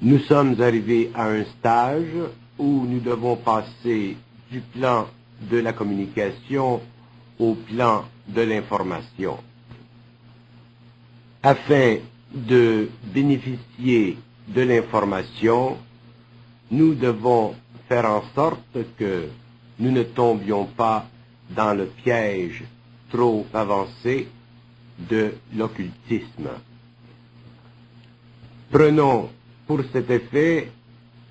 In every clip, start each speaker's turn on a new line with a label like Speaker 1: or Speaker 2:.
Speaker 1: Nous sommes arrivés à un stage où nous devons passer du plan de la communication au plan de l'information. Afin de bénéficier de l'information, nous devons faire en sorte que nous ne tombions pas dans le piège trop avancé de l'occultisme. Prenons pour cet effet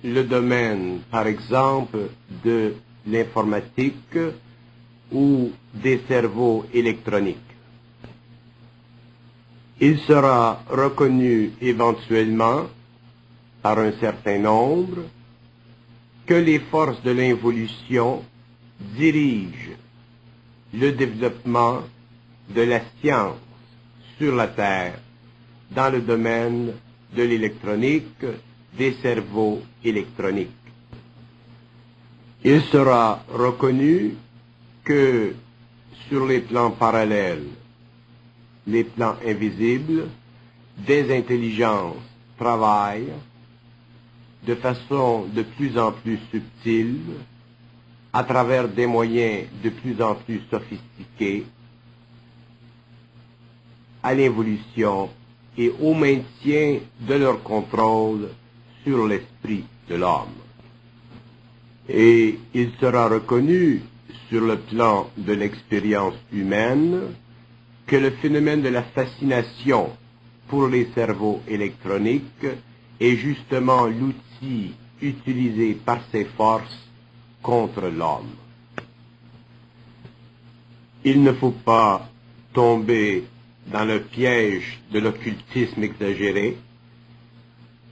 Speaker 1: le domaine, par exemple, de l'informatique ou des cerveaux électroniques. Il sera reconnu éventuellement par un certain nombre que les forces de l'involution dirigent le développement de la science sur la Terre dans le domaine de l'électronique, des cerveaux électroniques. Il sera reconnu que sur les plans parallèles, les plans invisibles, des intelligences travaillent de façon de plus en plus subtile, à travers des moyens de plus en plus sophistiqués, à l'évolution et au maintien de leur contrôle sur l'esprit de l'homme. Et il sera reconnu sur le plan de l'expérience humaine que le phénomène de la fascination pour les cerveaux électroniques est justement l'outil utilisé par ces forces contre l'homme. Il ne faut pas tomber dans le piège de l'occultisme exagéré,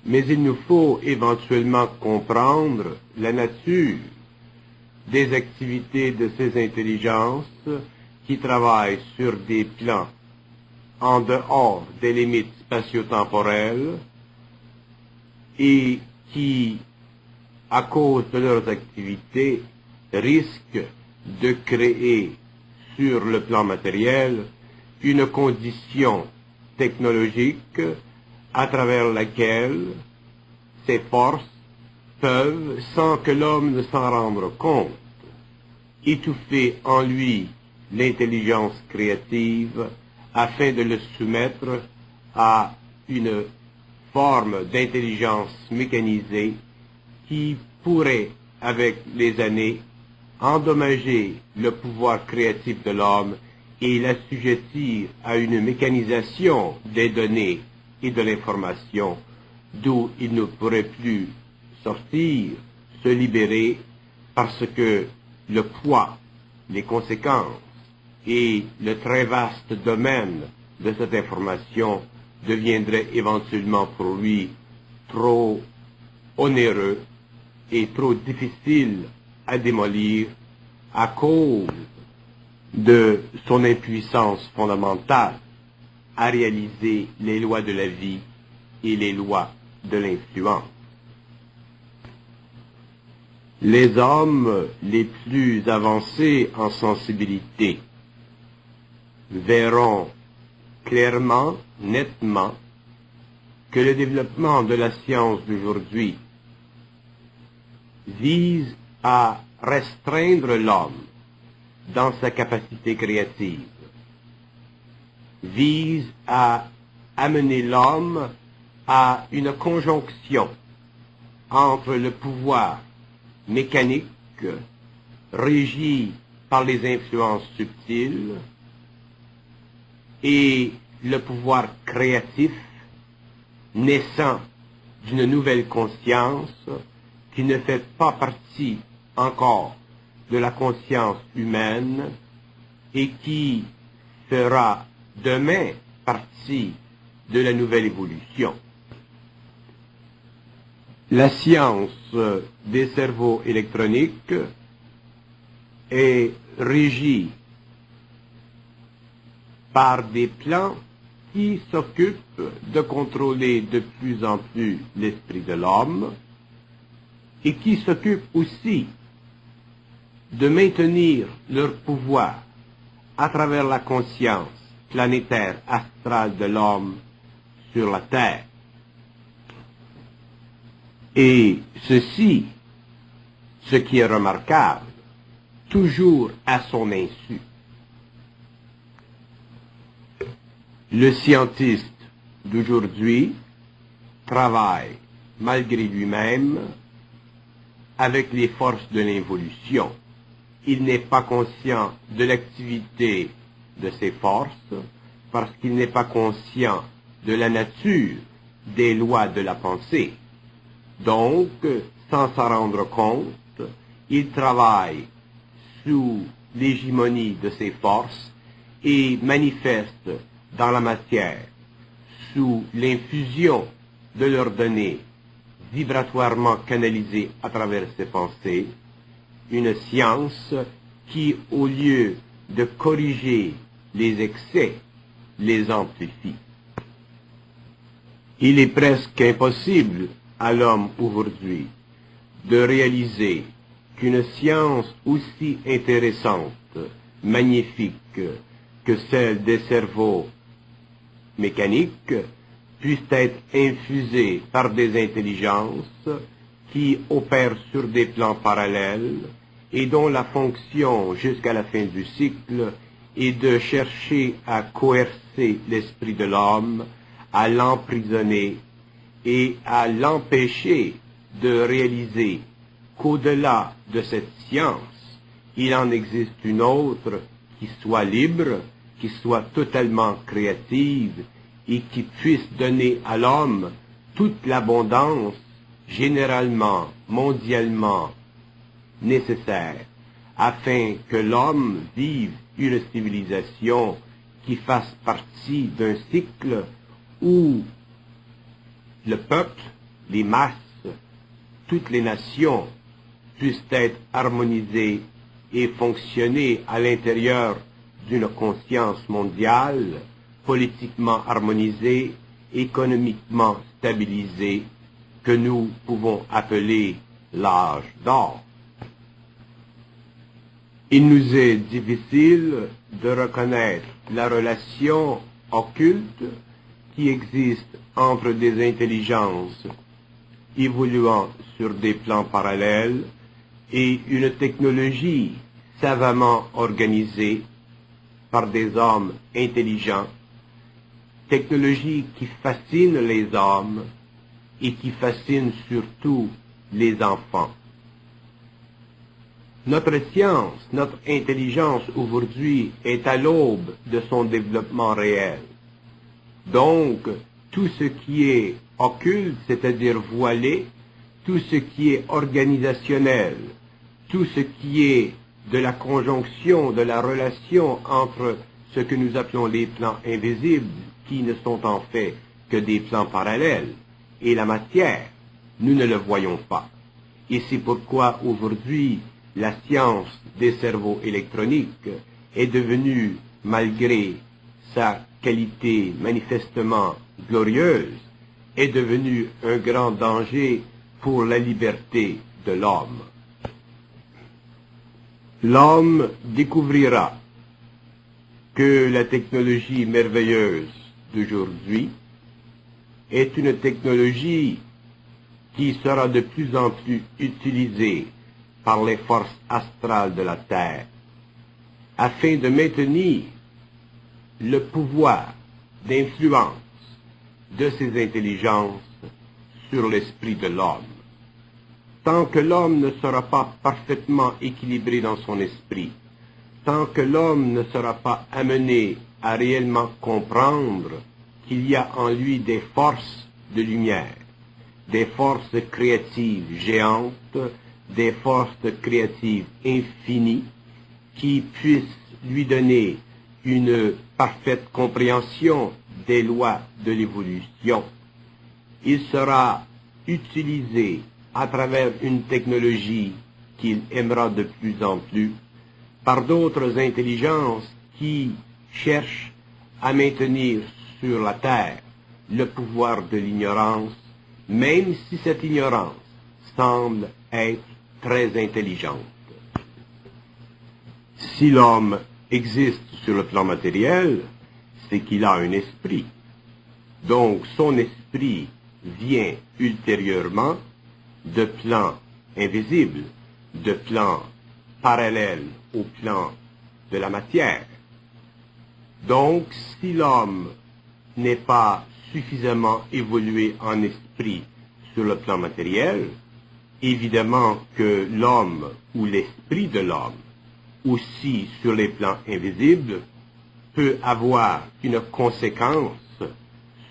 Speaker 1: mais il nous faut éventuellement comprendre la nature des activités de ces intelligences qui travaillent sur des plans en dehors des limites spatio-temporelles et qui, à cause de leurs activités, risquent de créer sur le plan matériel une condition technologique à travers laquelle ces forces peuvent, sans que l'homme ne s'en rende compte, étouffer en lui l'intelligence créative afin de le soumettre à une forme d'intelligence mécanisée qui pourrait, avec les années, endommager le pouvoir créatif de l'homme et l'assujettir à une mécanisation des données et de l'information d'où il ne pourrait plus sortir, se libérer, parce que le poids, les conséquences et le très vaste domaine de cette information deviendraient éventuellement pour lui trop onéreux et trop difficile à démolir à cause de son impuissance fondamentale à réaliser les lois de la vie et les lois de l'influence. Les hommes les plus avancés en sensibilité verront clairement, nettement, que le développement de la science d'aujourd'hui vise à restreindre l'homme dans sa capacité créative, vise à amener l'homme à une conjonction entre le pouvoir mécanique régi par les influences subtiles et le pouvoir créatif naissant d'une nouvelle conscience qui ne fait pas partie encore de la conscience humaine et qui fera demain partie de la nouvelle évolution. La science des cerveaux électroniques est régie par des plans qui s'occupent de contrôler de plus en plus l'esprit de l'homme et qui s'occupent aussi de maintenir leur pouvoir à travers la conscience planétaire astrale de l'homme sur la Terre. Et ceci, ce qui est remarquable, toujours à son insu. Le scientiste d'aujourd'hui travaille, malgré lui-même, avec les forces de l'involution. Il n'est pas conscient de l'activité de ces forces parce qu'il n'est pas conscient de la nature des lois de la pensée. Donc, sans s'en rendre compte, il travaille sous l'hégémonie de ces forces et manifeste dans la matière, sous l'infusion de leurs données vibratoirement canalisées à travers ses pensées, une science qui, au lieu de corriger les excès, les amplifie. Il est presque impossible à l'homme aujourd'hui de réaliser qu'une science aussi intéressante, magnifique que celle des cerveaux mécaniques puisse être infusée par des intelligences qui opèrent sur des plans parallèles et dont la fonction jusqu'à la fin du cycle est de chercher à coercer l'esprit de l'homme, à l'emprisonner et à l'empêcher de réaliser qu'au-delà de cette science, il en existe une autre qui soit libre, qui soit totalement créative et qui puisse donner à l'homme toute l'abondance généralement, mondialement nécessaire afin que l'homme vive une civilisation qui fasse partie d'un cycle où le peuple, les masses, toutes les nations puissent être harmonisées et fonctionner à l'intérieur d'une conscience mondiale, politiquement harmonisée, économiquement stabilisée, que nous pouvons appeler l'âge d'or. Il nous est difficile de reconnaître la relation occulte qui existe entre des intelligences évoluant sur des plans parallèles et une technologie savamment organisée par des hommes intelligents, technologie qui fascine les hommes et qui fascine surtout les enfants. Notre science, notre intelligence aujourd'hui est à l'aube de son développement réel. Donc, tout ce qui est occulte, c'est-à-dire voilé, tout ce qui est organisationnel, tout ce qui est de la conjonction, de la relation entre ce que nous appelons les plans invisibles, qui ne sont en fait que des plans parallèles, et la matière, nous ne le voyons pas. Et c'est pourquoi aujourd'hui, la science des cerveaux électroniques est devenue, malgré sa qualité manifestement glorieuse, est devenue un grand danger pour la liberté de l'homme. L'homme découvrira que la technologie merveilleuse d'aujourd'hui est une technologie qui sera de plus en plus utilisée par les forces astrales de la Terre, afin de maintenir le pouvoir d'influence de ces intelligences sur l'esprit de l'homme. Tant que l'homme ne sera pas parfaitement équilibré dans son esprit, tant que l'homme ne sera pas amené à réellement comprendre qu'il y a en lui des forces de lumière, des forces créatives géantes, des forces créatives infinies qui puissent lui donner une parfaite compréhension des lois de l'évolution. Il sera utilisé à travers une technologie qu'il aimera de plus en plus par d'autres intelligences qui cherchent à maintenir sur la terre le pouvoir de l'ignorance, même si cette ignorance semble être très intelligente. Si l'homme existe sur le plan matériel, c'est qu'il a un esprit. Donc son esprit vient ultérieurement de plans invisibles, de plans parallèles au plan de la matière. Donc, si l'homme n'est pas suffisamment évolué en esprit sur le plan matériel, évidemment que l'homme ou l'esprit de l'homme, aussi sur les plans invisibles, peut avoir une conséquence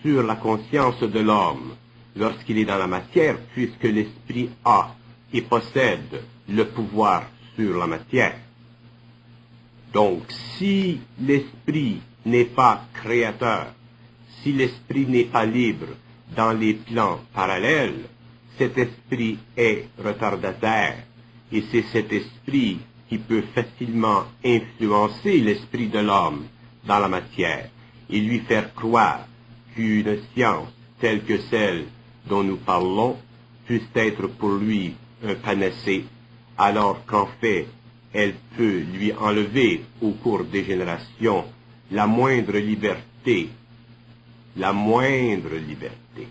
Speaker 1: sur la conscience de l'homme lorsqu'il est dans la matière, puisque l'esprit a et possède le pouvoir sur la matière. Donc, si l'esprit n'est pas créateur, si l'esprit n'est pas libre dans les plans parallèles, cet esprit est retardataire, et c'est cet esprit qui peut facilement influencer l'esprit de l'homme dans la matière et lui faire croire qu'une science telle que celle dont nous parlons puisse être pour lui un panacée, alors qu'en fait, elle peut lui enlever au cours des générations la moindre liberté. La moindre liberté.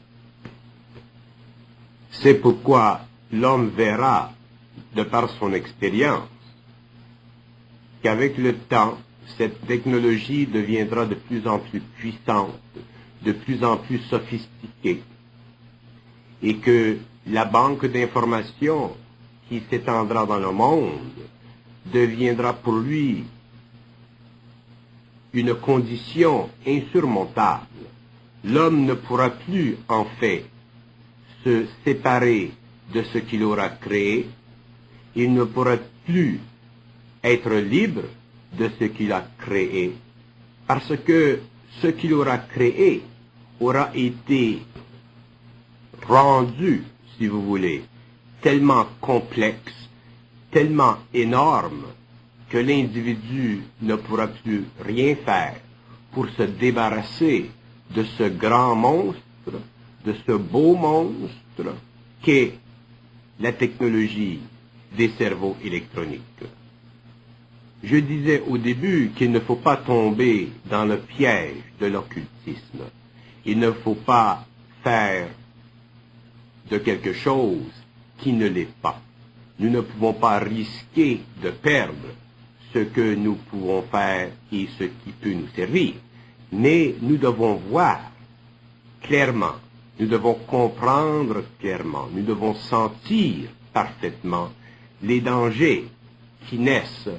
Speaker 1: C'est pourquoi l'homme verra, de par son expérience, qu'avec le temps, cette technologie deviendra de plus en plus puissante, de plus en plus sophistiquée, et que la banque d'informations qui s'étendra dans le monde deviendra pour lui une condition insurmontable. L'homme ne pourra plus, en fait, se séparer de ce qu'il aura créé. Il ne pourra plus être libre de ce qu'il a créé, parce que ce qu'il aura créé aura été rendu, si vous voulez, tellement complexe, tellement énorme, que l'individu ne pourra plus rien faire pour se débarrasser de ce grand monstre, de ce beau monstre qu'est la technologie des cerveaux électroniques. Je disais au début qu'il ne faut pas tomber dans le piège de l'occultisme. Il ne faut pas faire de quelque chose qui ne l'est pas. Nous ne pouvons pas risquer de perdre ce que nous pouvons faire et ce qui peut nous servir. Mais nous devons voir clairement, nous devons comprendre clairement, nous devons sentir parfaitement les dangers qui naissent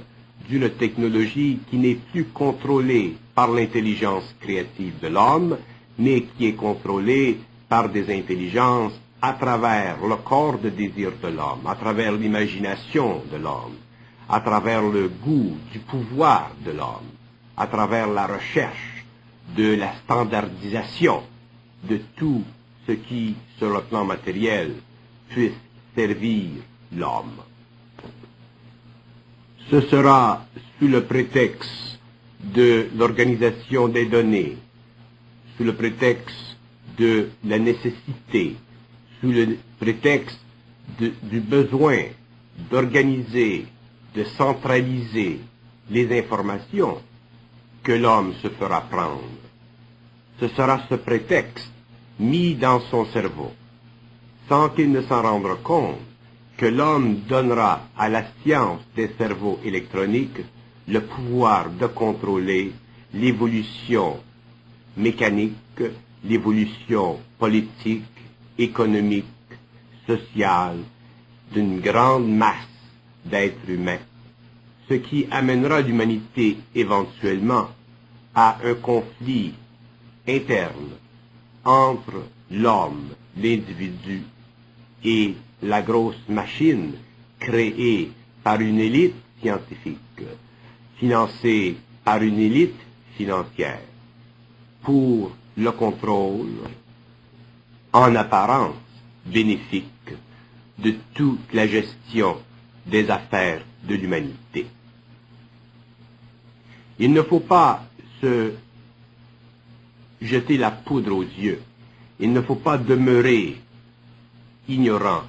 Speaker 1: d'une technologie qui n'est plus contrôlée par l'intelligence créative de l'homme, mais qui est contrôlée par des intelligences à travers le corps de désir de l'homme, à travers l'imagination de l'homme, à travers le goût du pouvoir de l'homme, à travers la recherche de la standardisation de tout ce qui, sur le plan matériel, puisse servir l'homme. Ce sera sous le prétexte de l'organisation des données, sous le prétexte de la nécessité, sous le prétexte du besoin d'organiser, de centraliser les informations que l'homme se fera prendre. Ce sera ce prétexte mis dans son cerveau, sans qu'il ne s'en rende compte, que l'homme donnera à la science des cerveaux électroniques le pouvoir de contrôler l'évolution mécanique, l'évolution politique, économique, sociale d'une grande masse d'êtres humains, ce qui amènera l'humanité éventuellement à un conflit interne entre l'homme, l'individu et la grosse machine créée par une élite scientifique, financée par une élite financière, pour le contrôle, en apparence bénéfique, de toute la gestion des affaires de l'humanité. Il ne faut pas se jeter la poudre aux yeux. Il ne faut pas demeurer ignorant.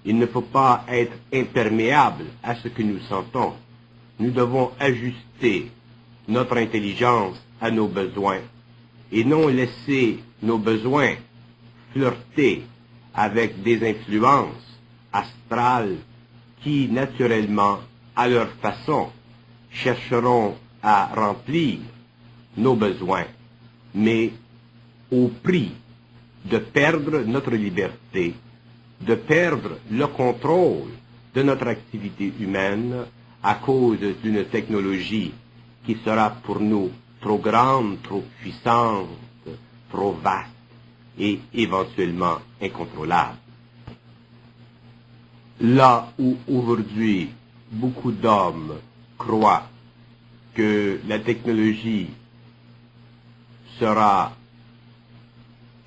Speaker 1: Il ne faut pas être imperméable à ce que nous sentons. Nous devons ajuster notre intelligence à nos besoins et non laisser nos besoins flirter avec des influences astrales qui, naturellement, à leur façon, chercheront à remplir nos besoins, mais au prix de perdre notre liberté, de perdre le contrôle de notre activité humaine à cause d'une technologie qui sera pour nous trop grande, trop puissante, trop vaste et éventuellement incontrôlable. Là où aujourd'hui beaucoup d'hommes croient que la technologie sera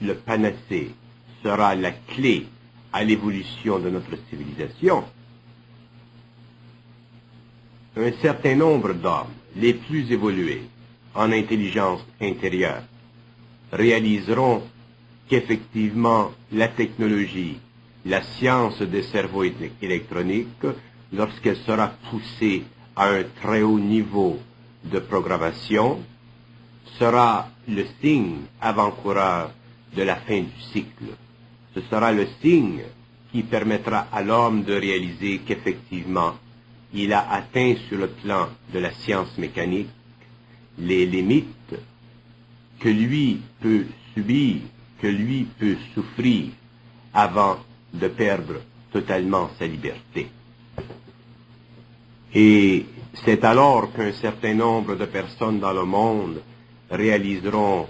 Speaker 1: le panacée, sera la clé à l'évolution de notre civilisation, un certain nombre d'hommes, les plus évolués en intelligence intérieure, réaliseront qu'effectivement la technologie, la science des cerveaux électroniques, lorsqu'elle sera poussée à un très haut niveau de programmation, sera le signe avant-coureur de la fin du cycle. Ce sera le signe qui permettra à l'homme de réaliser qu'effectivement, il a atteint sur le plan de la science mécanique les limites que lui peut subir, que lui peut souffrir avant de perdre totalement sa liberté. Et c'est alors qu'un certain nombre de personnes dans le monde réaliseront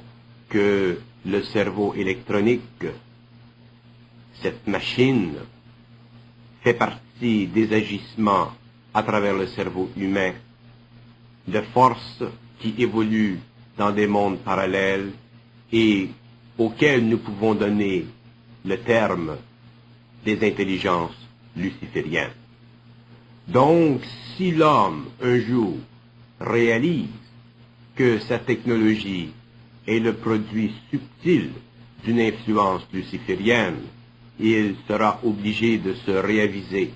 Speaker 1: que le cerveau électronique, cette machine, fait partie des agissements à travers le cerveau humain, de forces qui évoluent dans des mondes parallèles et auxquels nous pouvons donner le terme des intelligences lucifériennes. Donc, si l'homme, un jour, réalise que sa technologie est le produit subtil d'une influence luciférienne, il sera obligé de se réaviser,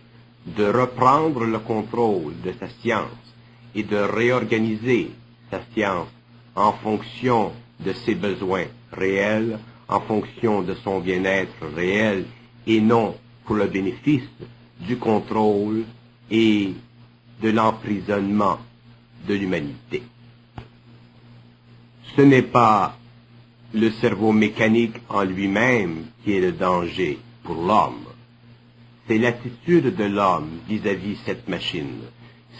Speaker 1: de reprendre le contrôle de sa science et de réorganiser sa science en fonction de ses besoins réels, en fonction de son bien-être réel, et non pour le bénéfice du contrôle et de l'emprisonnement de l'humanité. Ce n'est pas le cerveau mécanique en lui-même qui est le danger pour l'homme. C'est l'attitude de l'homme vis-à-vis cette machine.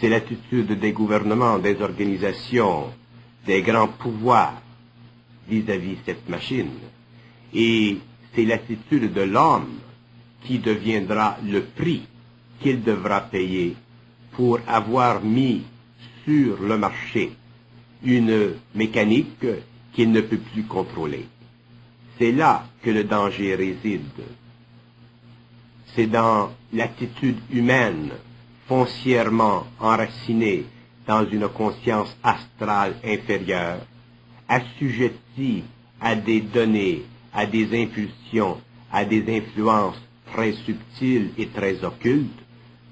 Speaker 1: C'est l'attitude des gouvernements, des organisations, des grands pouvoirs vis-à-vis cette machine. Et c'est l'attitude de l'homme qui deviendra le prix qu'il devra payer pour avoir mis sur le marché une mécanique qu'il ne peut plus contrôler. C'est là que le danger réside. C'est dans l'attitude humaine, foncièrement enracinée dans une conscience astrale inférieure, assujettie à des données, à des impulsions, à des influences très subtiles et très occultes,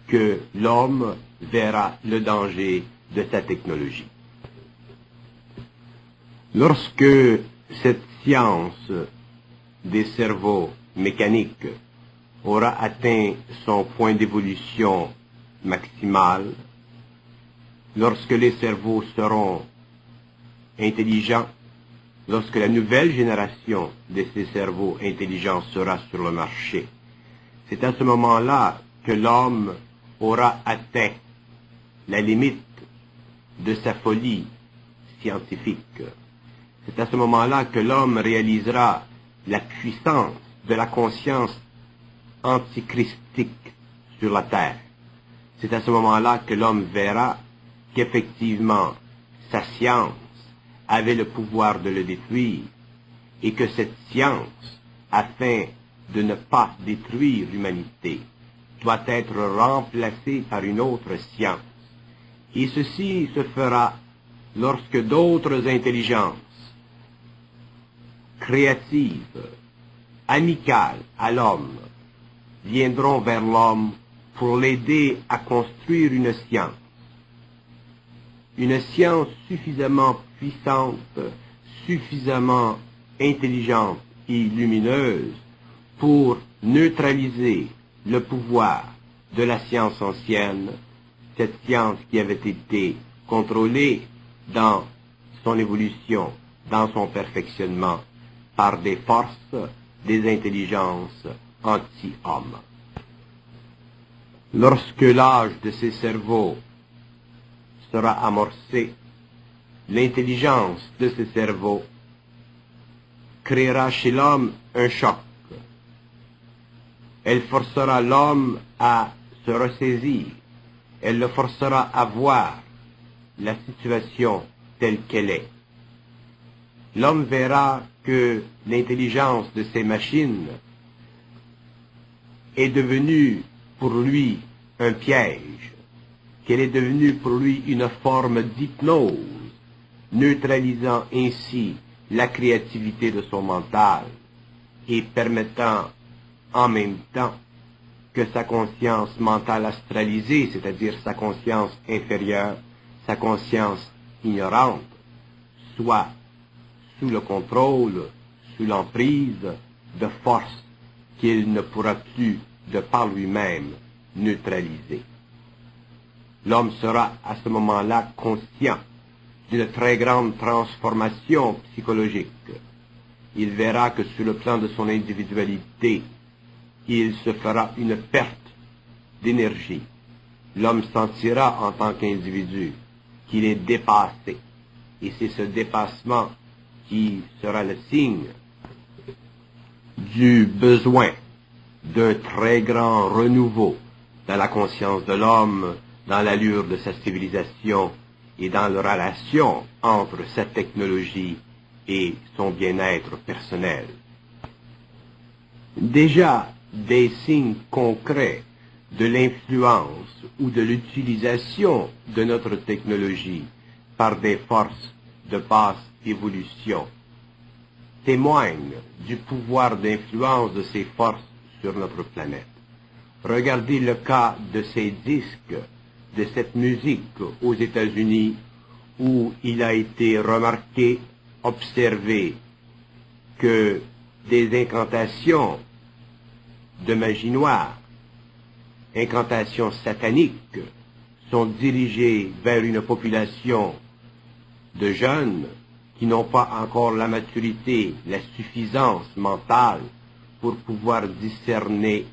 Speaker 1: que l'homme verra le danger de sa technologie. Lorsque cette science des cerveaux mécaniques aura atteint son point d'évolution maximal, lorsque les cerveaux seront intelligents, lorsque la nouvelle génération de ces cerveaux intelligents sera sur le marché, c'est à ce moment-là que l'homme aura atteint la limite de sa folie scientifique. C'est à ce moment-là que l'homme réalisera la puissance de la conscience antichristique sur la terre. C'est à ce moment-là que l'homme verra qu'effectivement sa science avait le pouvoir de le détruire et que cette science, afin de ne pas détruire l'humanité, doit être remplacée par une autre science. Et ceci se fera lorsque d'autres intelligences créatives, amicales à l'homme, viendront vers l'homme pour l'aider à construire une science suffisamment puissante, suffisamment intelligente et lumineuse pour neutraliser le pouvoir de la science ancienne, cette science qui avait été contrôlée dans son évolution, dans son perfectionnement, par des forces, des intelligences anti-hommes. Lorsque l'âge de ces cerveaux sera amorcé, l'intelligence de ces cerveaux créera chez l'homme un choc. Elle forcera l'homme à se ressaisir. Elle le forcera à voir la situation telle qu'elle est. L'homme verra que l'intelligence de ces machines est devenue pour lui un piège, qu'elle est devenue pour lui une forme d'hypnose, neutralisant ainsi la créativité de son mental et permettant en même temps que sa conscience mentale astralisée, c'est-à-dire sa conscience inférieure, sa conscience ignorante, soit sous le contrôle, sous l'emprise de forces qu'il ne pourra plus, de par lui-même, neutraliser. L'homme sera à ce moment-là conscient d'une très grande transformation psychologique. Il verra que sur le plan de son individualité, il se fera une perte d'énergie. L'homme sentira en tant qu'individu qu'il est dépassé. Et c'est ce dépassement qui sera le signe du besoin d'un très grand renouveau dans la conscience de l'homme, dans l'allure de sa civilisation et dans la relation entre sa technologie et son bien-être personnel. Déjà, des signes concrets de l'influence ou de l'utilisation de notre technologie par des forces de basse évolution témoignent du pouvoir d'influence de ces forces sur notre planète. Regardez le cas de ces disques, de cette musique aux États-Unis où il a été remarqué, observé que des incantations de magie noire, incantations sataniques, sont dirigées vers une population de jeunes qui n'ont pas encore la maturité, la suffisance mentale pour pouvoir discerner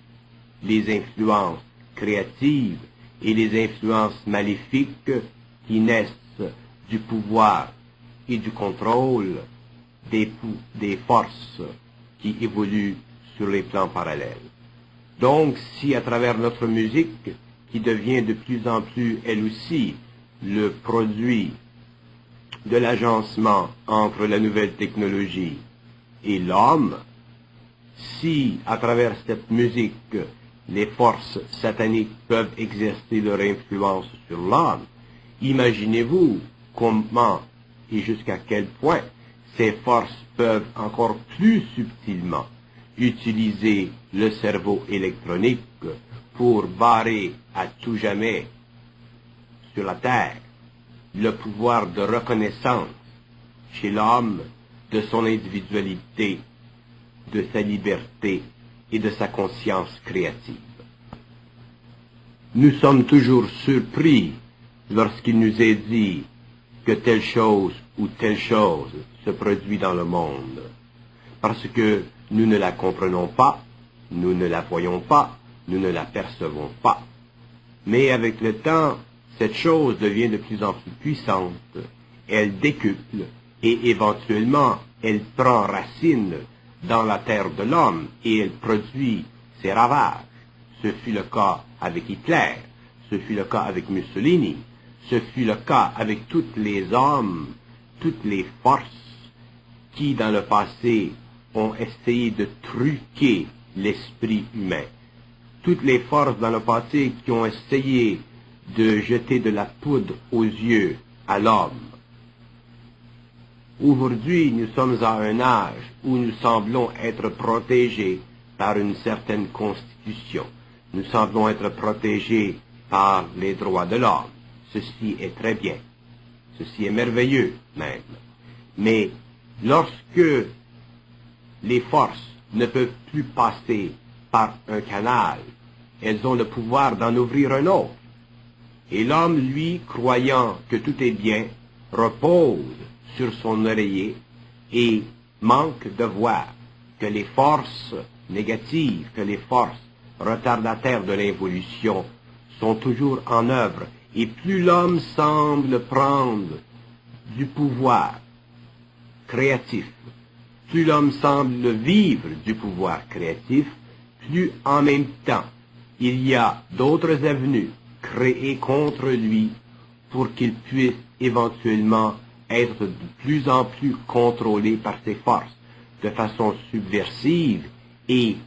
Speaker 1: les influences créatives et les influences maléfiques qui naissent du pouvoir et du contrôle des forces qui évoluent sur les plans parallèles. Donc, si à travers notre musique, qui devient de plus en plus, elle aussi, le produit de l'agencement entre la nouvelle technologie et l'homme, si à travers cette musique, les forces sataniques peuvent exercer leur influence sur l'homme, imaginez-vous comment et jusqu'à quel point ces forces peuvent encore plus subtilement utiliser le cerveau électronique pour barrer à tout jamais sur la Terre le pouvoir de reconnaissance chez l'homme de son individualité, de sa liberté et de sa conscience créative. Nous sommes toujours surpris lorsqu'il nous est dit que telle chose ou telle chose se produit dans le monde, parce que nous ne la comprenons pas, nous ne la voyons pas, nous ne la percevons pas. Mais avec le temps, cette chose devient de plus en plus puissante, elle décuple et éventuellement elle prend racine dans la terre de l'homme et elle produit ses ravages. Ce fut le cas avec Hitler, ce fut le cas avec Mussolini, ce fut le cas avec tous les hommes, toutes les forces qui dans le passé ont essayé de truquer l'esprit humain. Toutes les forces dans le passé qui ont essayé de jeter de la poudre aux yeux à l'homme. Aujourd'hui, nous sommes à un âge où nous semblons être protégés par une certaine constitution. Nous semblons être protégés par les droits de l'homme. Ceci est très bien. Ceci est merveilleux même. Mais lorsque les forces ne peuvent plus passer par un canal elles ont le pouvoir d'en ouvrir un autre. Et l'homme, lui, croyant que tout est bien, repose sur son oreiller et manque de voir que les forces négatives, que les forces retardataires de l'évolution sont toujours en œuvre. Et plus l'homme semble prendre du pouvoir créatif, plus l'homme semble vivre du pouvoir créatif, plus en même temps il y a d'autres avenues créées contre lui pour qu'il puisse éventuellement être de plus en plus contrôlé par ses forces, de façon subversive et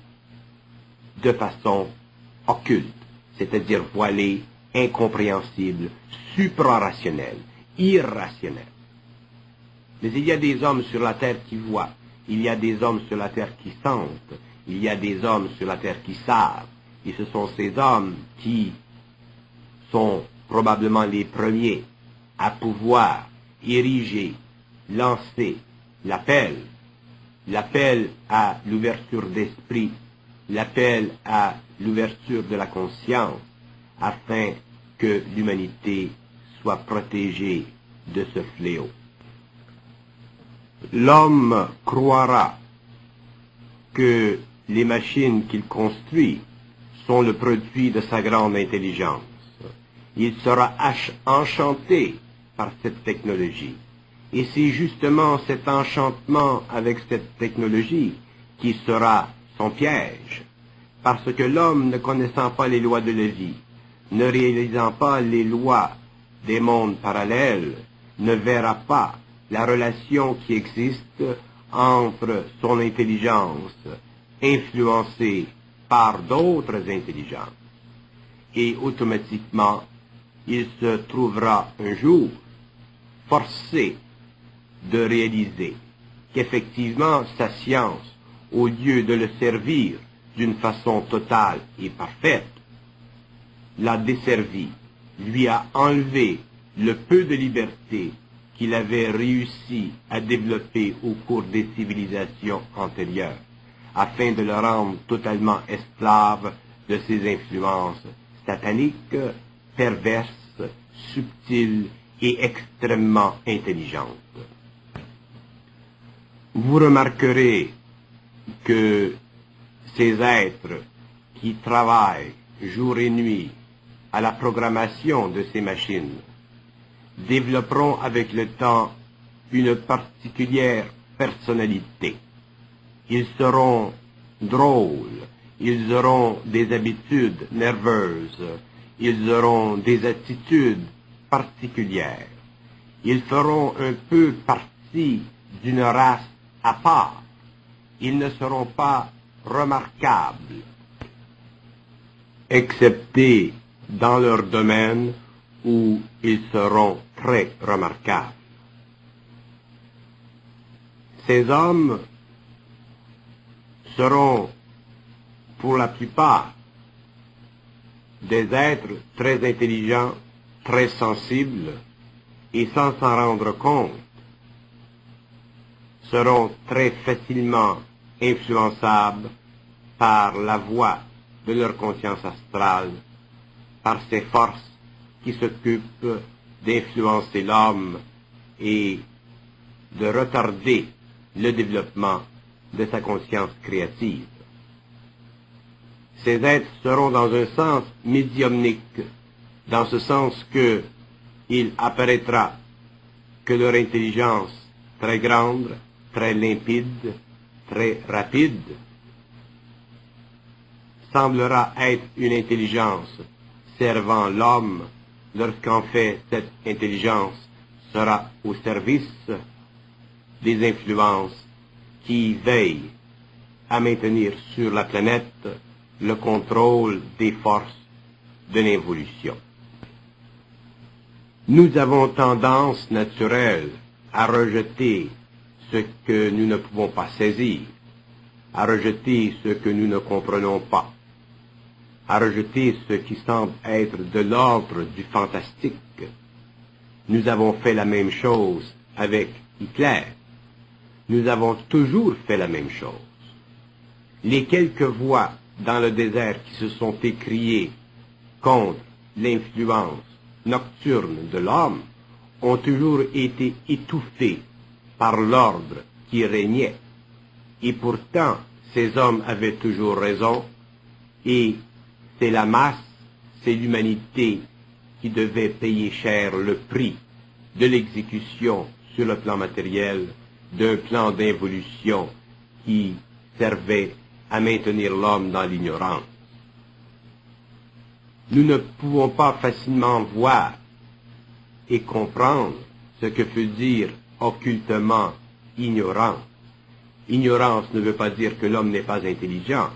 Speaker 1: de façon occulte, c'est-à-dire voilée, incompréhensible, suprarationnelle, irrationnelle. Mais il y a des hommes sur la terre qui voient, il y a des hommes sur la terre qui sentent, il y a des hommes sur la terre qui savent, et ce sont ces hommes qui sont probablement les premiers à pouvoir ériger, lancer l'appel à l'ouverture d'esprit, l'appel à l'ouverture de la conscience, afin que l'humanité soit protégée de ce fléau. L'homme croira que les machines qu'il construit sont le produit de sa grande intelligence. Il sera enchanté par cette technologie. Et c'est justement cet enchantement avec cette technologie qui sera son piège. Parce que l'homme, ne connaissant pas les lois de la vie, ne réalisant pas les lois des mondes parallèles, ne verra pas la relation qui existe entre son intelligence influencée par d'autres intelligences. Et automatiquement, il se trouvera un jour forcé de réaliser qu'effectivement sa science, au lieu de le servir d'une façon totale et parfaite, l'a desservi, lui a enlevé le peu de liberté qu'il avait réussi à développer au cours des civilisations antérieures, afin de le rendre totalement esclave de ses influences sataniques, perverses, subtiles et extrêmement intelligentes. Vous remarquerez que ces êtres qui travaillent jour et nuit à la programmation de ces machines développeront avec le temps une particulière personnalité. Ils seront drôles, ils auront des habitudes nerveuses, ils auront des attitudes particulières. Ils feront un peu partie d'une race à part. Ils ne seront pas remarquables, excepté dans leur domaine où ils seront très remarquables. Ces hommes seront, pour la plupart, des êtres très intelligents, très sensibles, et sans s'en rendre compte, seront très facilement influençables par la voie de leur conscience astrale, par ces forces qui s'occupent d'influencer l'homme et de retarder le développement de sa conscience créative. Ces êtres seront dans un sens médiumnique, dans ce sens que il apparaîtra que leur intelligence très grande, très limpide, très rapide, semblera être une intelligence servant l'homme, lorsqu'en fait cette intelligence sera au service des influences qui veillent à maintenir sur la planète le contrôle des forces de l'évolution. Nous avons tendance naturelle à rejeter ce que nous ne pouvons pas saisir, à rejeter ce que nous ne comprenons pas, à rejeter ce qui semble être de l'ordre du fantastique. Nous avons fait la même chose avec Hitler. Nous avons toujours fait la même chose. Les quelques voix dans le désert qui se sont écriés contre l'influence nocturne de l'homme ont toujours été étouffés par l'ordre qui régnait. Et pourtant, ces hommes avaient toujours raison, et c'est la masse, c'est l'humanité qui devait payer cher le prix de l'exécution sur le plan matériel d'un plan d'involution qui servait à maintenir l'homme dans l'ignorance. Nous ne pouvons pas facilement voir et comprendre ce que veut dire occultement ignorance. Ignorance ne veut pas dire que l'homme n'est pas intelligent.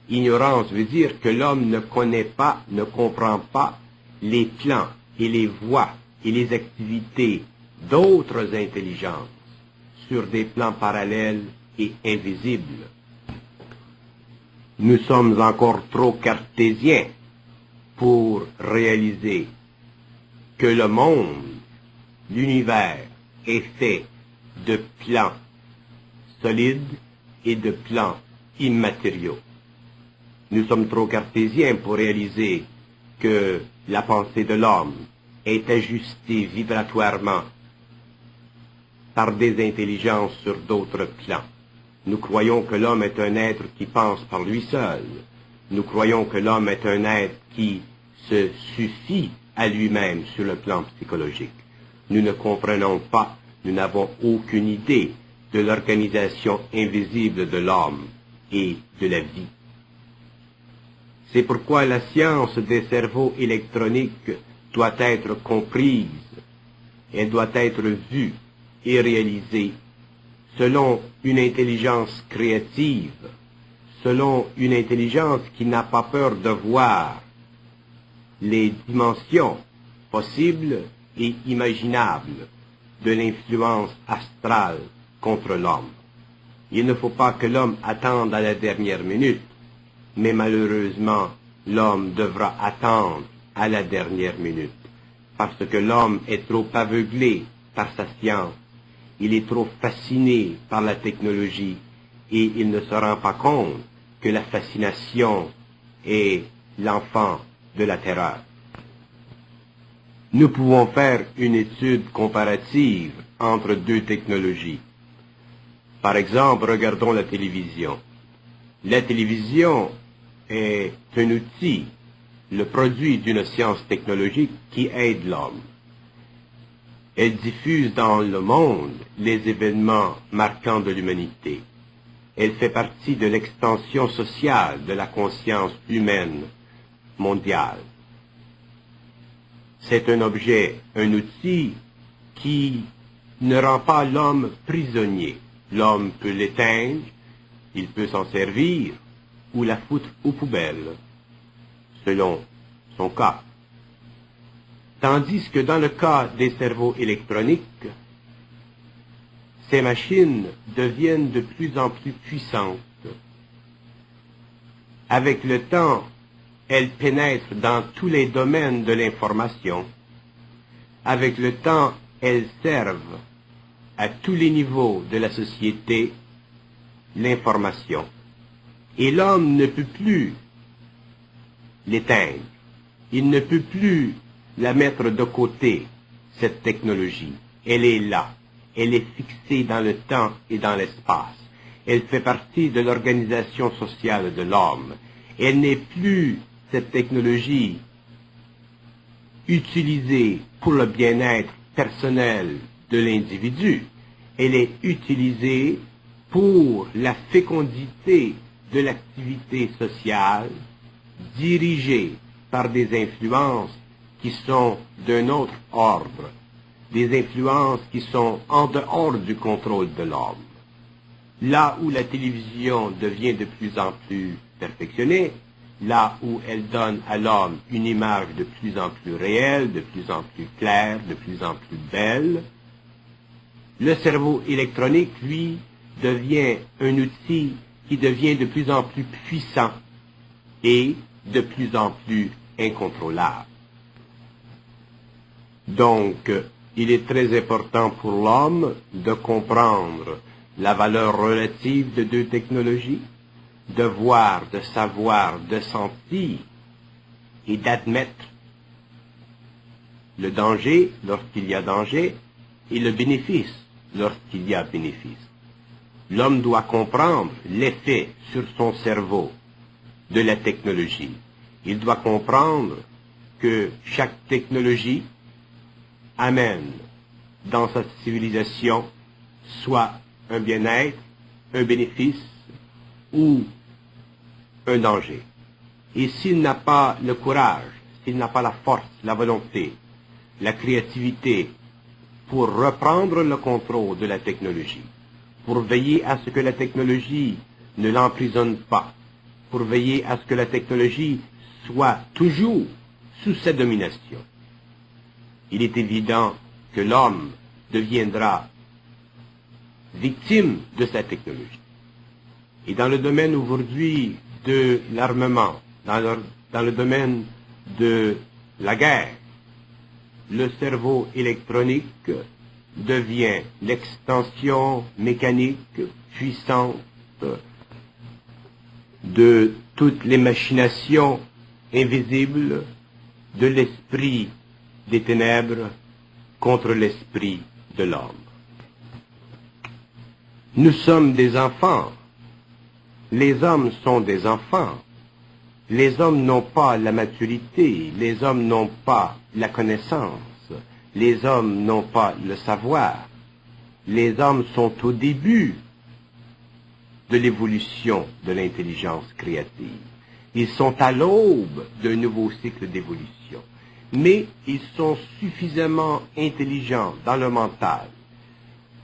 Speaker 1: Ignorance veut dire que l'homme ne connaît pas, ne comprend pas les plans et les voies et les activités d'autres intelligences sur des plans parallèles et invisibles. Nous sommes encore trop cartésiens pour réaliser que le monde, l'univers, est fait de plans solides et de plans immatériaux. Nous sommes trop cartésiens pour réaliser que la pensée de l'homme est ajustée vibratoirement par des intelligences sur d'autres plans. Nous croyons que l'homme est un être qui pense par lui seul. Nous croyons que l'homme est un être qui se suffit à lui-même sur le plan psychologique. Nous ne comprenons pas, nous n'avons aucune idée de l'organisation invisible de l'homme et de la vie. C'est pourquoi la science des cerveaux électroniques doit être comprise, elle doit être vue et réalisée selon une intelligence créative, selon une intelligence qui n'a pas peur de voir les dimensions possibles et imaginables de l'influence astrale contre l'homme. Il ne faut pas que l'homme attende à la dernière minute, mais malheureusement, l'homme devra attendre à la dernière minute, parce que l'homme est trop aveuglé par sa science, il est trop fasciné par la technologie, et il ne se rend pas compte que la fascination est l'enfant de la terreur. Nous pouvons faire une étude comparative entre deux technologies. Par exemple, regardons la télévision. La télévision est un outil, le produit d'une science technologique qui aide l'homme. Elle diffuse dans le monde les événements marquants de l'humanité. Elle fait partie de l'extension sociale de la conscience humaine mondiale. C'est un objet, un outil qui ne rend pas l'homme prisonnier. L'homme peut l'éteindre, il peut s'en servir ou la foutre aux poubelles, selon son cas. Tandis que dans le cas des cerveaux électroniques, ces machines deviennent de plus en plus puissantes. Avec le temps, elles pénètrent dans tous les domaines de l'information. Avec le temps, elles servent à tous les niveaux de la société l'information. Et l'homme ne peut plus l'éteindre. Il ne peut plus la mettre de côté, cette technologie. Elle est là. Elle est fixée dans le temps et dans l'espace. Elle fait partie de l'organisation sociale de l'homme. Elle n'est plus, cette technologie, utilisée pour le bien-être personnel de l'individu. Elle est utilisée pour la fécondité de l'activité sociale dirigée par des influences qui sont d'un autre ordre, des influences qui sont en dehors du contrôle de l'homme. Là où la télévision devient de plus en plus perfectionnée, là où elle donne à l'homme une image de plus en plus réelle, de plus en plus claire, de plus en plus belle, le cerveau électronique, lui, devient un outil qui devient de plus en plus puissant et de plus en plus incontrôlable. Donc, il est très important pour l'homme de comprendre la valeur relative de deux technologies, de voir, de savoir, de sentir et d'admettre le danger lorsqu'il y a danger et le bénéfice lorsqu'il y a bénéfice. L'homme doit comprendre l'effet sur son cerveau de la technologie. Il doit comprendre que chaque technologie amène dans sa civilisation soit un bien-être, un bénéfice ou un danger. Et s'il n'a pas le courage, s'il n'a pas la force, la volonté, la créativité pour reprendre le contrôle de la technologie, pour veiller à ce que la technologie ne l'emprisonne pas, pour veiller à ce que la technologie soit toujours sous sa domination, il est évident que l'homme deviendra victime de sa technologie. Et dans le domaine aujourd'hui de l'armement, dans le domaine de la guerre, le cerveau électronique devient l'extension mécanique puissante de toutes les machinations invisibles de l'esprit des ténèbres contre l'esprit de l'homme. Nous sommes des enfants. Les hommes sont des enfants. Les hommes n'ont pas la maturité, les hommes n'ont pas la connaissance, les hommes n'ont pas le savoir. Les hommes sont au début de l'évolution de l'intelligence créative. Ils sont à l'aube d'un nouveau cycle d'évolution. Mais ils sont suffisamment intelligents dans le mental.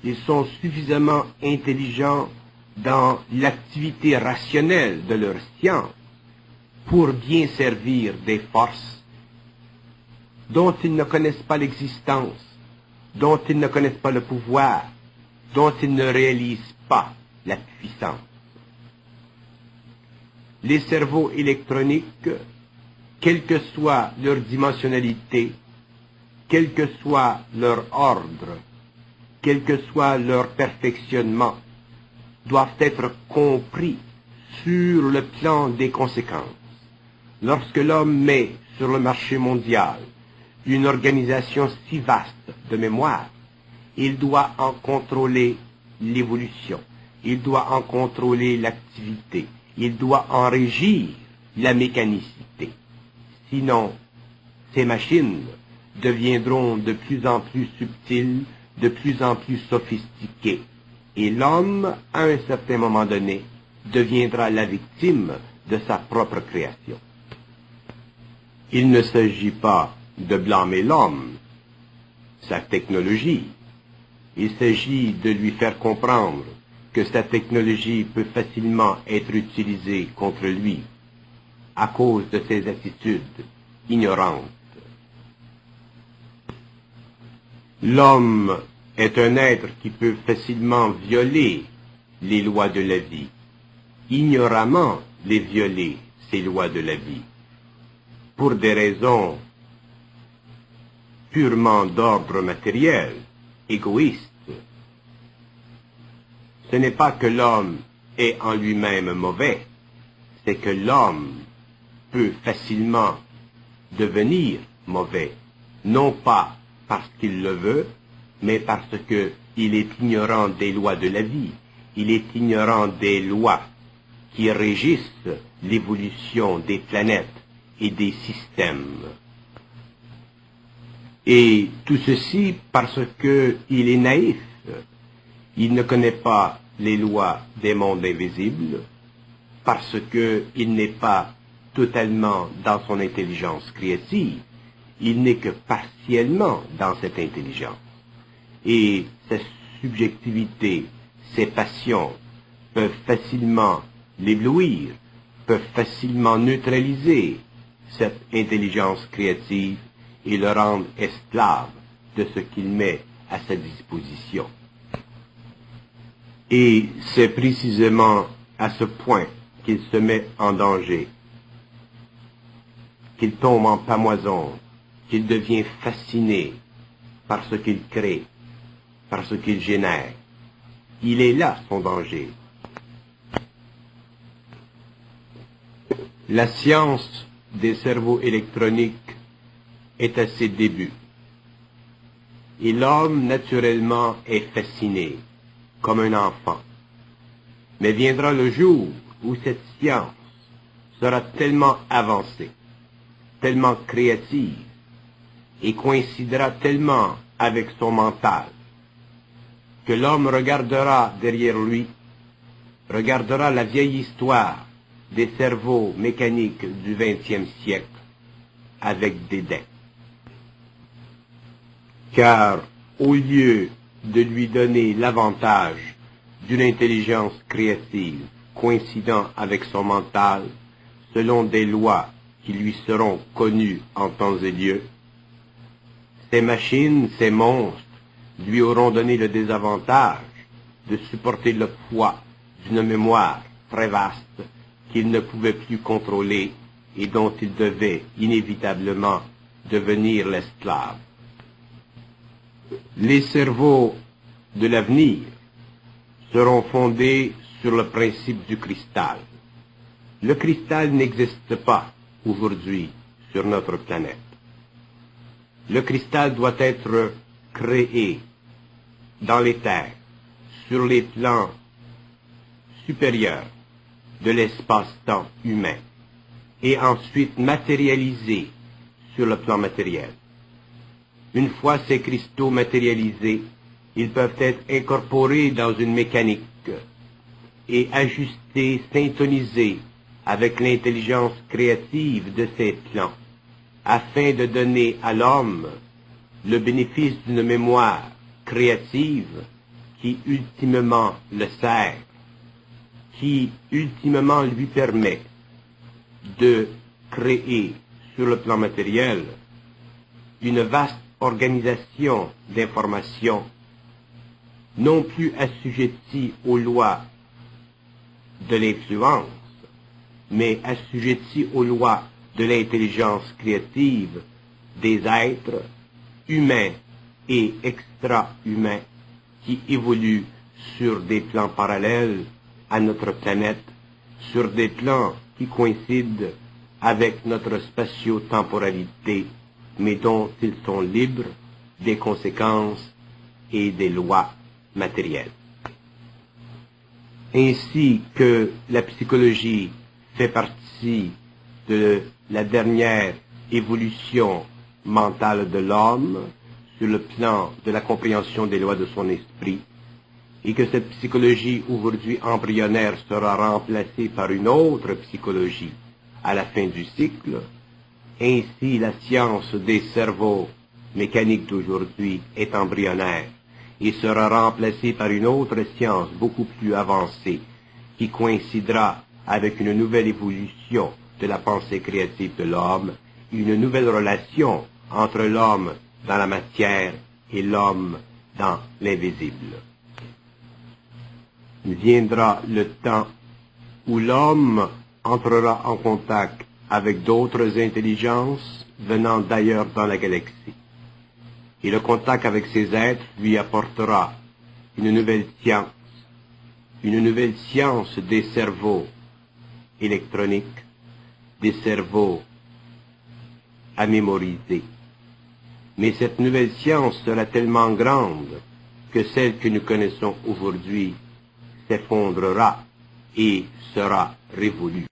Speaker 1: Ils sont suffisamment intelligents dans l'activité rationnelle de leur science pour bien servir des forces dont ils ne connaissent pas l'existence, dont ils ne connaissent pas le pouvoir, dont ils ne réalisent pas la puissance. Les cerveaux électroniques, quelle que soit leur dimensionnalité, quel que soit leur ordre, quel que soit leur perfectionnement, doivent être compris sur le plan des conséquences. Lorsque l'homme met sur le marché mondial une organisation si vaste de mémoire, il doit en contrôler l'évolution, il doit en contrôler l'activité, il doit en régir la mécanicité. Sinon, ces machines deviendront de plus en plus subtiles, de plus en plus sophistiquées. Et l'homme, à un certain moment donné, deviendra la victime de sa propre création. Il ne s'agit pas de blâmer l'homme, sa technologie. Il s'agit de lui faire comprendre que sa technologie peut facilement être utilisée contre lui à cause de ses attitudes ignorantes. L'homme est un être qui peut facilement violer les lois de la vie, ignoramment les violer, ces lois de la vie, pour des raisons purement d'ordre matériel, égoïste. Ce n'est pas que l'homme est en lui-même mauvais, c'est que l'homme peut facilement devenir mauvais, non pas parce qu'il le veut, mais parce qu'il est ignorant des lois de la vie, il est ignorant des lois qui régissent l'évolution des planètes et des systèmes. Et tout ceci parce qu'il est naïf, il ne connaît pas les lois des mondes invisibles, parce qu'il n'est pas totalement dans son intelligence créative, il n'est que partiellement dans cette intelligence. Et sa subjectivité, ses passions peuvent facilement l'éblouir, peuvent facilement neutraliser cette intelligence créative et le rendre esclave de ce qu'il met à sa disposition. Et c'est précisément à ce point qu'il se met en danger, qu'il tombe en pamoison, qu'il devient fasciné par ce qu'il crée, par ce qu'il génère. Il est là son danger. La science des cerveaux électroniques est à ses débuts. Et l'homme, naturellement, est fasciné, comme un enfant. Mais viendra le jour où cette science sera tellement avancée, tellement créative, et coïncidera tellement avec son mental, que l'homme regardera derrière lui, regardera la vieille histoire des cerveaux mécaniques du XXe siècle avec dédain. Car au lieu de lui donner l'avantage d'une intelligence créative coïncidant avec son mental, selon des lois qui lui seront connues en temps et lieu, ces machines, ces monstres, lui auront donné le désavantage de supporter le poids d'une mémoire très vaste qu'il ne pouvait plus contrôler et dont il devait inévitablement devenir l'esclave. Les cerveaux de l'avenir seront fondés sur le principe du cristal. Le cristal n'existe pas aujourd'hui sur notre planète. Le cristal doit être créé dans les terres, sur les plans supérieurs de l'espace-temps humain, et ensuite matérialisé sur le plan matériel. Une fois ces cristaux matérialisés, ils peuvent être incorporés dans une mécanique et ajustés, syntonisés avec l'intelligence créative de ces plans, afin de donner à l'homme le bénéfice d'une mémoire créative qui ultimement le sert, qui ultimement lui permet de créer sur le plan matériel une vaste organisation d'informations non plus assujettie aux lois de l'influence, mais assujettie aux lois de l'intelligence créative des êtres humains et extra-humains qui évoluent sur des plans parallèles à notre planète, sur des plans qui coïncident avec notre spatio-temporalité, mais dont ils sont libres des conséquences et des lois matérielles. Ainsi que la psychologie fait partie de la dernière évolution mentale de l'homme sur le plan de la compréhension des lois de son esprit, et que cette psychologie aujourd'hui embryonnaire sera remplacée par une autre psychologie à la fin du cycle, ainsi la science des cerveaux mécaniques d'aujourd'hui est embryonnaire et sera remplacée par une autre science beaucoup plus avancée qui coïncidera avec une nouvelle évolution de la pensée créative de l'homme, une nouvelle relation entre l'homme dans la matière et l'homme dans l'invisible. Viendra le temps où l'homme entrera en contact avec d'autres intelligences venant d'ailleurs dans la galaxie. Et le contact avec ces êtres lui apportera une nouvelle science des cerveaux électroniques, des cerveaux à mémoriser. Mais cette nouvelle science sera tellement grande que celle que nous connaissons aujourd'hui s'effondrera et sera révolue.